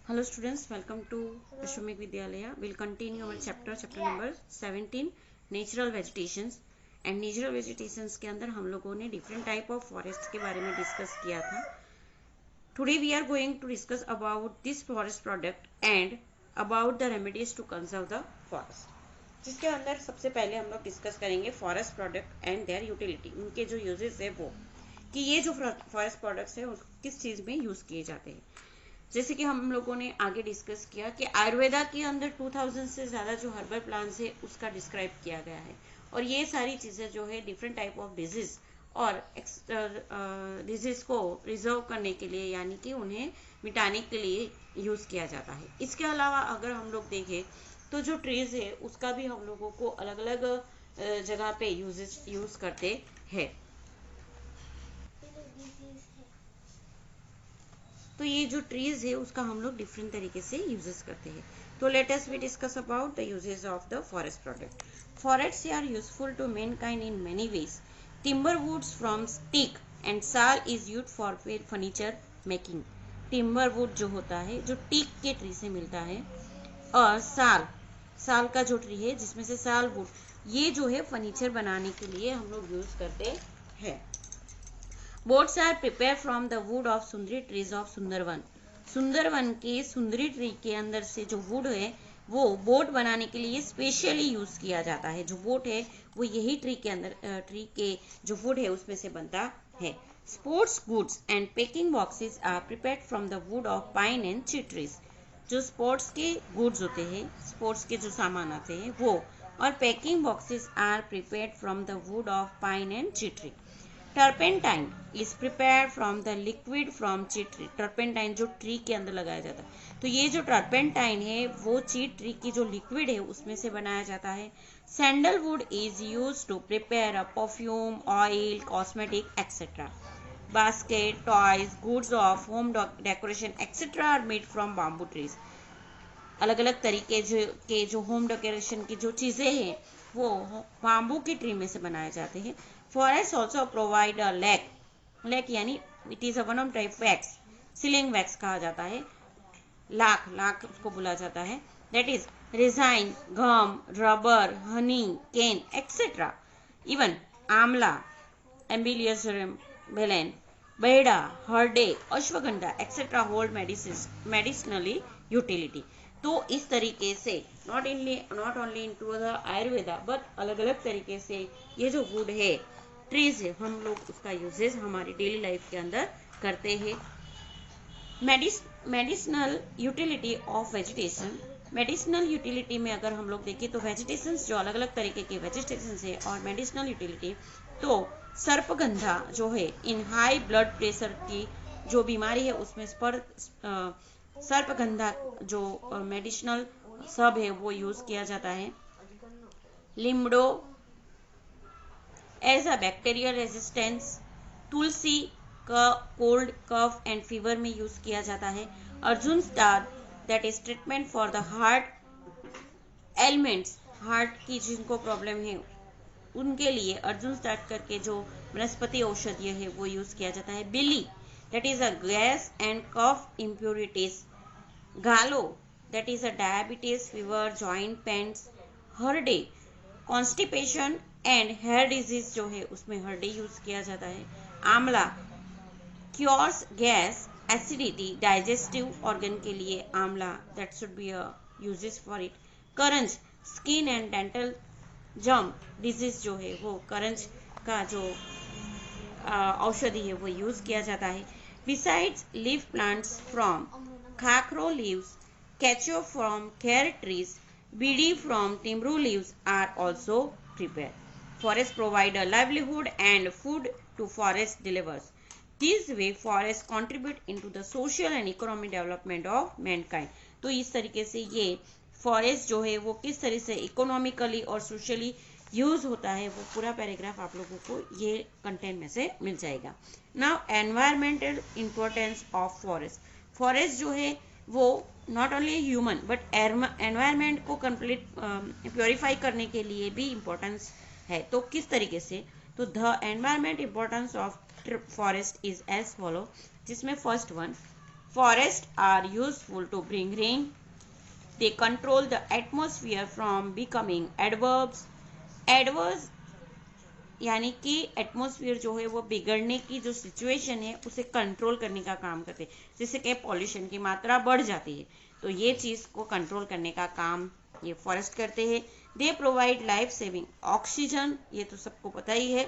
Hello students, welcome to Ashwamik Vidyalaya. We'll continue our chapter number 17 natural vegetations and natural vegetations के अंदर हम लोगों ने different type of forest के बारे में डिस्कस किया था. Today we are going to discuss about this forest product and about the remedies to conserve the forest, जिसके अंदर सबसे पहले हम लोग डिस्कस करेंगे forest product and their utility, उनके जो यूजेस है वो, कि ये जो फॉरेस्ट प्रोडक्ट्स है किस चीज़ में यूज़ किए जाते हैं. जैसे कि हम लोगों ने आगे डिस्कस किया कि आयुर्वेदा के अंदर 2000 से ज़्यादा जो हर्बल प्लांट्स है उसका डिस्क्राइब किया गया है, और ये सारी चीज़ें जो है डिफरेंट टाइप ऑफ डिजीज और डिजीज को रिजर्व करने के लिए, यानी कि उन्हें मिटाने के लिए यूज़ किया जाता है. इसके अलावा अगर हम लोग देखें तो जो ट्रीज है उसका भी हम लोगों को अलग अलग जगह पे यूज़ करते हैं. तो ये जो ट्रीज है उसका हम लोग डिफरेंट तरीके से यूजेस करते हैं. तो let us we discuss about the uses of the forest product. Forests are useful to mankind in many ways. Timber woods from teak and sal is used for furniture making. Timber would जो होता है जो teak के tree से मिलता है, और साल का जो ट्री है जिसमें से साल वुड, ये जो है फर्नीचर बनाने के लिए हम लोग यूज करते हैं. Boats are prepare from the wood of sundari trees of Sundarban. Sundarban के सुंदरी ट्री के अंदर से जो वुड है वो बोट बनाने के लिए स्पेशली यूज किया जाता है. जो बोट है वो यही ट्री के जो वुड है उसमें से बनता है. Sports goods and packing boxes are prepared from the wood of pine and chir trees. जो स्पोर्ट्स के गुड्स होते हैं, स्पोर्ट्स के जो सामान आते हैं वो, और packing boxes are prepared from the wood of pine and chir tree. Turpentine is prepare from the liquid from chir tree. Turpentine जो ट्री के अंदर लगाया जाता है, तो ये जो टर्पेंटाइन है वो चीट ट्री की जो लिक्विड है उसमें से बनाया जाता है. Sandalwood is use to prepare a perfume, oil, cosmetic etcetera. Basket, toys, goods of home decoration etcetera are made from bamboo trees. अलग अलग तरीके के जो होम डेकोरेशन की जो चीज़ें हैं वो बाम्बू की ट्री में से बनाए जाते हैं. Forest also provide a lac यानी it is a one of type wax. Sealing wax कहा जाता है, लाख उसको बोला जाता है. That is resin, gum, rubber, honey, cane etcetera. Even amla, एम्बिलियसरम, बेलेन, बेड़ा, harde, ashwagandha etcetera hold medicinally utility. तो इस तरीके से not only into the Ayurveda but अलग अलग तरीके से ये जो वुड है, ट्रीज है, हम लोग उसका यूजेस हमारी डेली लाइफ के अंदर करते हैं. Medicinal utility of vegetation. Medicinal utility में अगर हम लोग देखें तो वेजिटेशन जो अलग अलग तरीके के वेजिटेशन है, और मेडिसिनल यूटिलिटी तो सर्पगंधा जो है इन हाई ब्लड प्रेशर की जो बीमारी है उसमें सर्पगंधा जो मेडिसिनल सब है वो यूज किया जाता है. लिम्बडो एज अ बैक्टीरियल रेजिस्टेंस. तुलसी का कोल्ड, कफ एंड फीवर में यूज किया जाता है. Arjun star that is treatment for the heart elements. Heart की जिनको प्रॉब्लम है उनके लिए अर्जुन स्टार्ट करके जो वनस्पति औषधि है वो यूज किया जाता है. बिली that is a gas and cough impurities. गालो that is a diabetes, fever, joint pains. Harde constipation and hair disease जो है उसमें हरडे यूज किया जाता है. Amla cures gas, acidity, digestive organ के लिए आंवला, that should be a uses for it. Karanj skin and dental germ disease जो है वो करंज का जो औषधि है वो यूज किया जाता है. Besides leaf plants from khakhro leaves, कैचो from khair trees, bidi from timru leaves are also prepare. Forests provide a livelihood and food to forest delivers. This way forests contribute into the social and economic development of mankind. तो इस तरीके से ये forest जो है वो किस तरह से इकोनॉमिकली और सोशली यूज होता है वो पूरा पैराग्राफ आप लोगों को ये कंटेंट में से मिल जाएगा. Now environmental importance of forest. Forest जो है वो not only human but environment को कंप्लीट प्योरीफाई करने के लिए भी इम्पोर्टेंस है. तो किस तरीके से, तो the environment importance of forest is as follow, जिसमें first one Forests are useful to bring rain. They control the atmosphere from becoming adverbs. Adverbs यानी कि एटमॉस्फेयर जो है वो बिगड़ने की जो सिचुएशन है उसे कंट्रोल करने का काम करते हैं, जिससे कि पॉल्यूशन की मात्रा बढ़ जाती है, तो ये चीज को कंट्रोल करने का काम ये फॉरेस्ट करते हैं। They provide life saving oxygen, ये तो सबको पता ही है।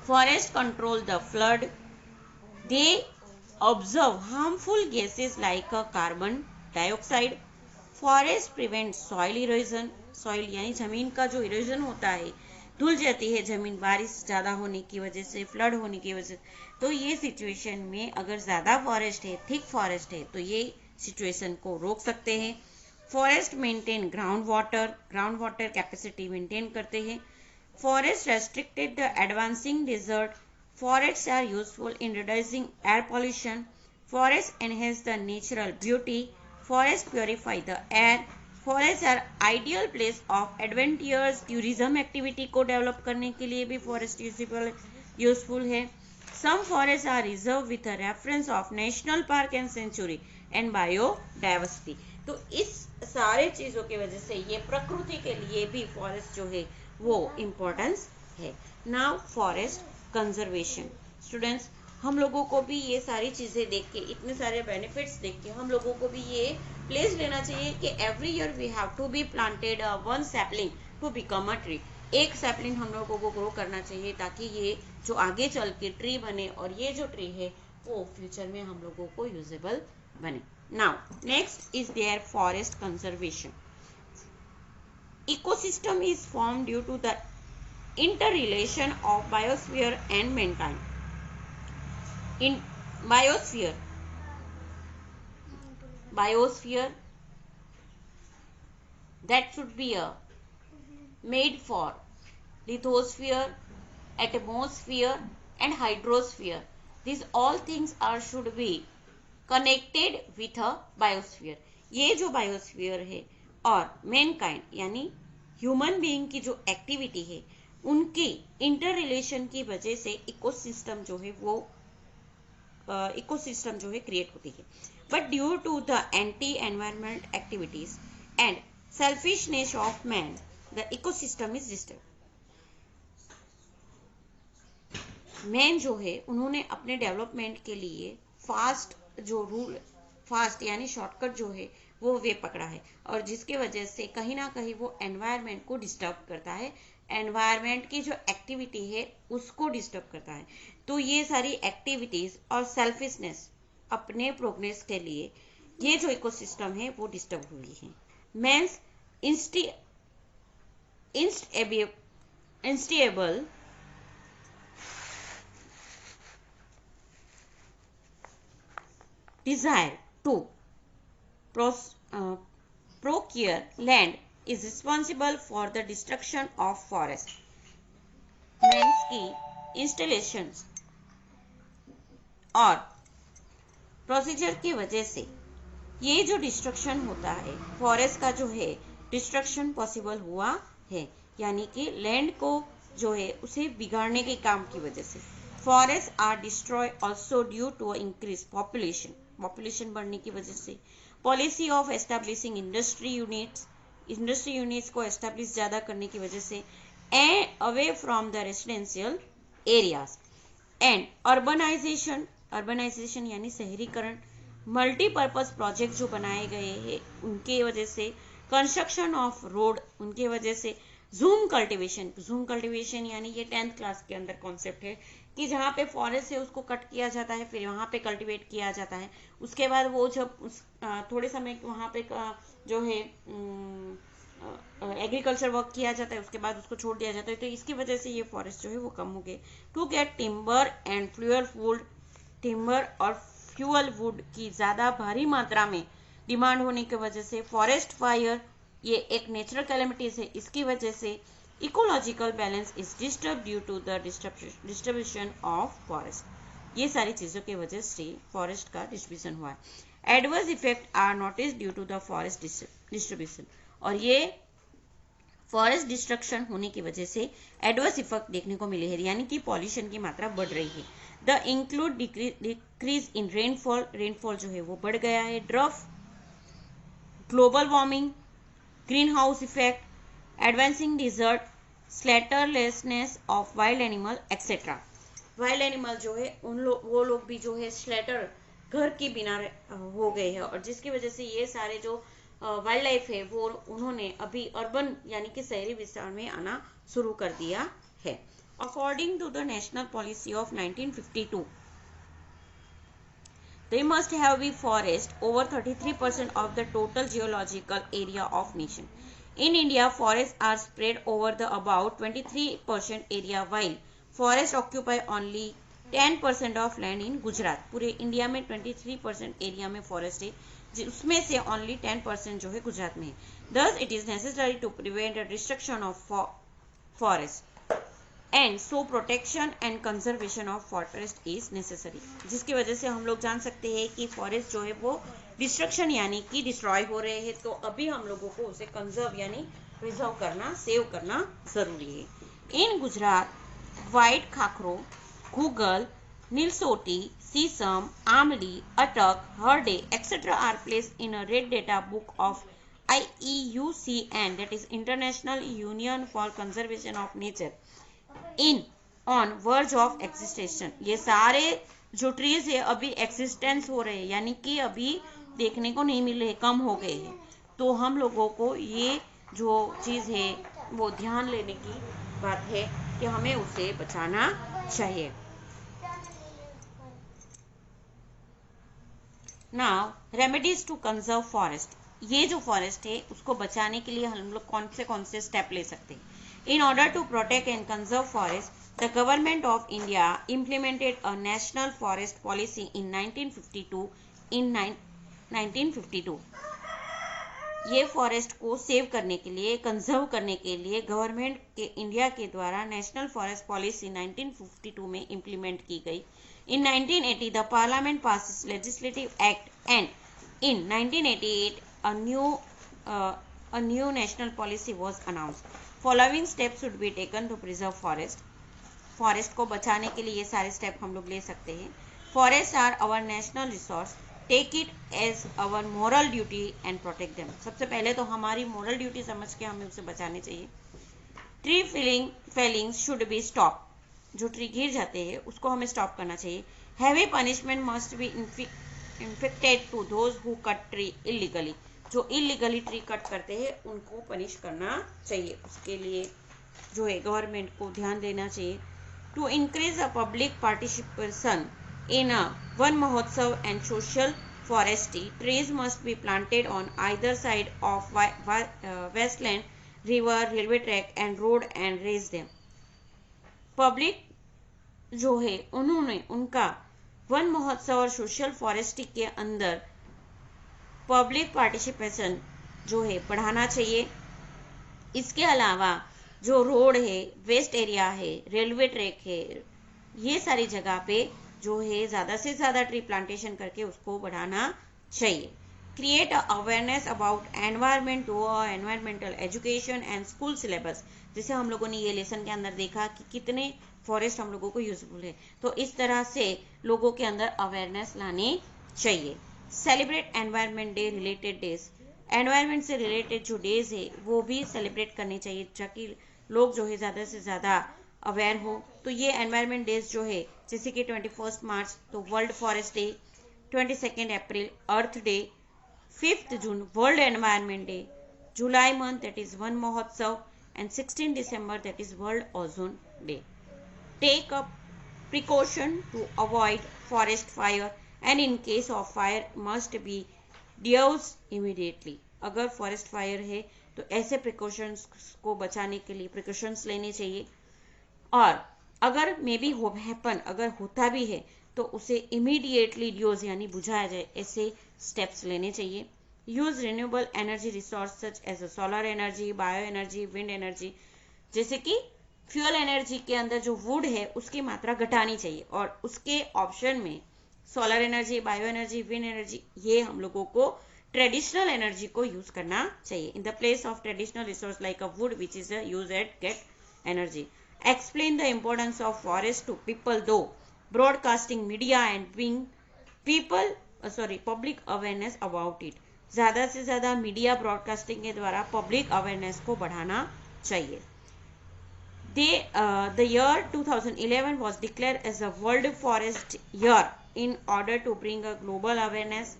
Forest control the flood. They observe harmful gases like carbon dioxide. Forest prevent soil erosion. Soil यानी जमीन का जो इरोजन होता है, धुल जाती है जमीन बारिश ज्यादा होने की वजह से, फ्लड होने की वजह से, तो ये सिचुएशन में अगर ज्यादा फॉरेस्ट है, थिक फॉरेस्ट है, तो ये सिचुएशन को रोक सकते हैं। Forest maintain ground water capacity maintain करते हैं। Forest restricted the advancing desert. Forest are useful in reducing air pollution. Forest enhance the natural beauty. Forest purify the air. Forest are ideal place of adventures. Tourism activity को develop करने के लिए भी forest useful है। Some forest are reserve with a reference of national park and sanctuary and biodiversity. तो इस सारे चीजों की वजह से ये प्रकृति के लिए भी फॉरेस्ट जो है वो इम्पोर्टेंस है। Now forest conservation. स्टूडेंट्स, हम लोगों को भी ये सारी चीजें देख के, इतने सारे बेनिफिट्स देख के हम लोगों को भी ये प्लेस लेना चाहिए कि every year we have to be planted one sapling to become a tree. एक सैपलिंग हम लोगों को ग्रो करना चाहिए ताकि ये जो आगे चल के ट्री बने और ये जो ट्री है वो फ्यूचर में हम लोगों को यूजेबल बने। Now next is their forest conservation. Ecosystem is form due to the interrelation of biosphere and mankind. In biosphere that should be made for lithosphere, atmosphere and hydrosphere. These all things are should be connected with a biosphere. ये जो biosphere है और Mankind यानी human being की जो activity है उनकी inter relation की वजह से इकोसिस्टम जो है क्रिएट होती है। But due to the anti environment activities and selfishness of man the ecosystem is disturb. Man जो है उन्होंने अपने डेवलपमेंट के लिए फास्ट यानी शॉर्टकट जो है वो वे पकड़ा है और जिसके वजह से कहीं ना कहीं वो एनवायरमेंट को डिस्टर्ब करता है, एनवायरमेंट की जो एक्टिविटी है उसको डिस्टर्ब करता है। तो ये सारी एक्टिविटीज और सेल्फिशनेस अपने प्रोग्रेस के लिए ये जो इकोसिस्टम है वो डिस्टर्ब हुई है। Man's instable desire to procure land is responsible for the destruction of forest. Means की installations और प्रोसीजर की वजह से ये जो डिस्ट्रक्शन होता है फॉरेस्ट का जो है डिस्ट्रक्शन पॉसिबल हुआ है, यानी कि लैंड को जो है उसे बिगाड़ने के काम की वजह से। Forest are destroy also due to increase population बढ़ने की वजह से। Policy of establishing industry units को एस्टैब्लिश ज्यादा करने की वजह से and away from the residential areas and urbanisation यानी शहरीकरण। मल्टीपर्पज प्रोजेक्ट जो बनाए गए हैं उनके वजह से, कंस्ट्रक्शन ऑफ रोड उनके वजह से। जूम कल्टीवेशन यानी ये 10th क्लास के अंदर कॉन्सेप्ट है कि जहाँ पे फॉरेस्ट है उसको कट किया जाता है, फिर वहाँ पे कल्टीवेट किया जाता है, उसके बाद वो जब थोड़े समय वहाँ पे जो है एग्रीकल्चर वर्क किया जाता है उसके बाद उसको छोड़ दिया जाता है। तो इसकी वजह से ये फॉरेस्ट जो है वो कम हो गए। To get timber and timber और फ्यूअल वुड की ज्यादा भारी मात्रा में डिमांड होने की वजह से फॉरेस्ट फायर ये एक नेचुरल कैलेमिटीज है, इसकी वजह से ecological balance is disturb due to the distribution of forest. ये सारी चीजों की वजह से फॉरेस्ट का डिस्ट्रीब्यूशन हुआ है। Adverse effect are notice due to the forest distribution, और ये फॉरेस्ट डिस्ट्रक्शन होने की वजह से एडवर्स इफेक्ट देखने को मिले हैं, यानी कि पॉल्यूशन की मात्रा बढ़ रही है। The include decrease in rainfall, rainfall जो है वो बढ़ गया है, drought, global warming, greenhouse effect, advancing desert, स्लेटरलेसनेस of wild animal etcetera. Wild animal जो है वो लोग भी जो है स्लेटर घर के बिना हो गए हैं, और जिसकी वजह से ये सारे जो वाइल्ड लाइफ है वो उन्होंने अभी अर्बन यानी कि शहरी विस्तार में आना शुरू कर दिया है। According to the national policy of 1952, they must have be forest over 33% of the total geological area of nation. In India, forests are spread over the about 23% area, while forests occupy only 10% of land in Gujarat. पूरे India में 23% area में forest है, उसमें से only 10% जो है गुजरात में है। Thus, it is necessary to prevent the destruction of forest. And so protection and conservation of forest is necessary, जिसकी वजह से हम लोग जान सकते हैं कि फॉरेस्ट जो है वो डिस्ट्रक्शन यानी कि डिस्ट्रॉय हो रहे हैं, तो अभी हम लोगों को उसे कंजर्व यानी प्रिजर्व करना, सेव करना जरूरी है। In Gujarat, white khakhro, gugal, nilsoti, sisam, amli, atak, harde etcetera are placed in a red data book of IUCN, that is International Union for Conservation of Nature, in on verge of extinction. ये सारे जो ट्रीज है अभी एक्सिस्टेंस हो रहे हैं, यानी कि अभी देखने को नहीं मिल रहे, कम हो गए हैं। तो हम लोगों को ये जो चीज है वो ध्यान लेने की बात है कि हमें उसे बचाना चाहिए। Now remedies to conserve forest. ये जो फॉरेस्ट है उसको बचाने के लिए हम लोग कौन से स्टेप ले सकते हैं? In order to protect and conserve forests, the government of India implemented a national forest policy in 1952. In 1952, ये फॉरेस्ट को सेव करने के लिए, कंजर्व करने के लिए गवर्नमेंट के इंडिया के द्वारा नेशनल फॉरेस्ट पॉलिसी 1952 में इम्प्लीमेंट की गई। In 1980, the Parliament passes legislative act, and in 1988, a new national policy was announced. Following steps should be taken to preserve forest. Forest को बचाने के लिए ये सारे स्टेप हम लोग ले सकते हैं। Forest are our national resource, take it as our moral duty and protect them. सबसे पहले तो हमारी मोरल ड्यूटी समझ के हमें उसे बचाने चाहिए। Tree fellings should be stop, जो ट्री गिर जाते हैं उसको हमें स्टॉप करना चाहिए। Heavy punishment must be inflicted to those who cut tree illegally, जो इलीगली ट्री कट करते हैं उनको पनिश करना चाहिए। उसके लिए जो है गवर्नमेंट को ध्यान देना चाहिए। To increase a public participation in a Van Mahotsav and social forestry, trees must be planted on either side of wasteland, river, railway track and road and raise them. Public जो है उन्होंने उनका वन महोत्सव और सोशल फॉरेस्ट्री के अंदर public participation जो है बढ़ाना चाहिए। इसके अलावा जो रोड है, वेस्ट एरिया है, रेलवे ट्रैक है, ये सारी जगह पे जो है ज़्यादा से ज़्यादा ट्री प्लांटेशन करके उसको बढ़ाना चाहिए। Create awareness about environment to environmental education and school syllabus. जैसे हम लोगों ने ये लेसन के अंदर देखा कि कितने फॉरेस्ट हम लोगों को यूजफुल है, तो इस तरह से लोगों के अंदर अवेयरनेस लानी चाहिए। Celebrate environment day related days, environment से रिलेटेड जो डेज है वो भी सेलिब्रेट करने चाहिए ताकि लोग जो है ज़्यादा से ज़्यादा अवेयर हो। तो ये एनवायरमेंट डेज जो है जैसे कि 21 मार्च तो world forest day, 22 April earth day, 5 June world environment day, July month that is Van Mahotsav and 16 December that is world ozone day. Take up precaution to avoid forest fire and in case of fire must be douse immediately. अगर forest fire है तो ऐसे precautions को बचाने के लिए precautions लेने चाहिए, और अगर मे बी अगर होता भी है तो उसे इमीडिएटली ड्यूज यानी बुझाया जाए, ऐसे स्टेप्स लेने चाहिए। Use renewable energy resource such as solar energy, bio energy, wind energy. जैसे कि फ्यूल एनर्जी के अंदर जो वुड है उसकी मात्रा घटानी चाहिए, और उसके ऑप्शन में solar energy, bio energy, wind energy, ये हम लोगों को ट्रेडिशनल एनर्जी को यूज करना चाहिए in the place of traditional resource like a wood which is use at get energy. Explain the importance of forest to people through broadcasting media and bring public awareness about it. ज़्यादा से ज़्यादा media broadcasting के द्वारा public awareness को बढ़ाना चाहिए. The year 2011 was declared as a World Forest Year in order to bring a global awareness.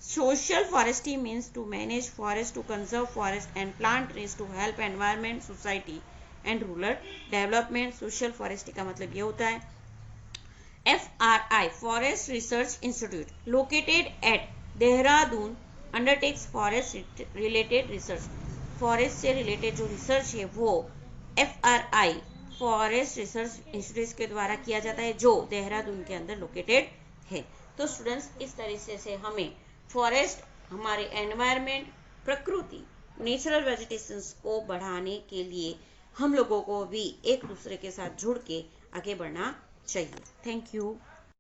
Social forestry means to manage forest, to conserve forest and plant trees to help environment, society and rural development. Social forestry का मतलब ये होता है FRI Forest Research Institute located at Dehradun undertakes forest related research. Forest से related जो research है वो FRI forest research institute के द्वारा किया जाता है जो देहरादून के अंदर लोकेटेड है. तो स्टूडेंट्स इस तरीके से हमें फॉरेस्ट हमारे एनवायरनमेंट प्रकृति नेचुरल वेजिटेशंस को बढ़ाने के लिए हम लोगों को भी एक दूसरे के साथ जुड़ के आगे बढ़ना चाहिए. Thank you.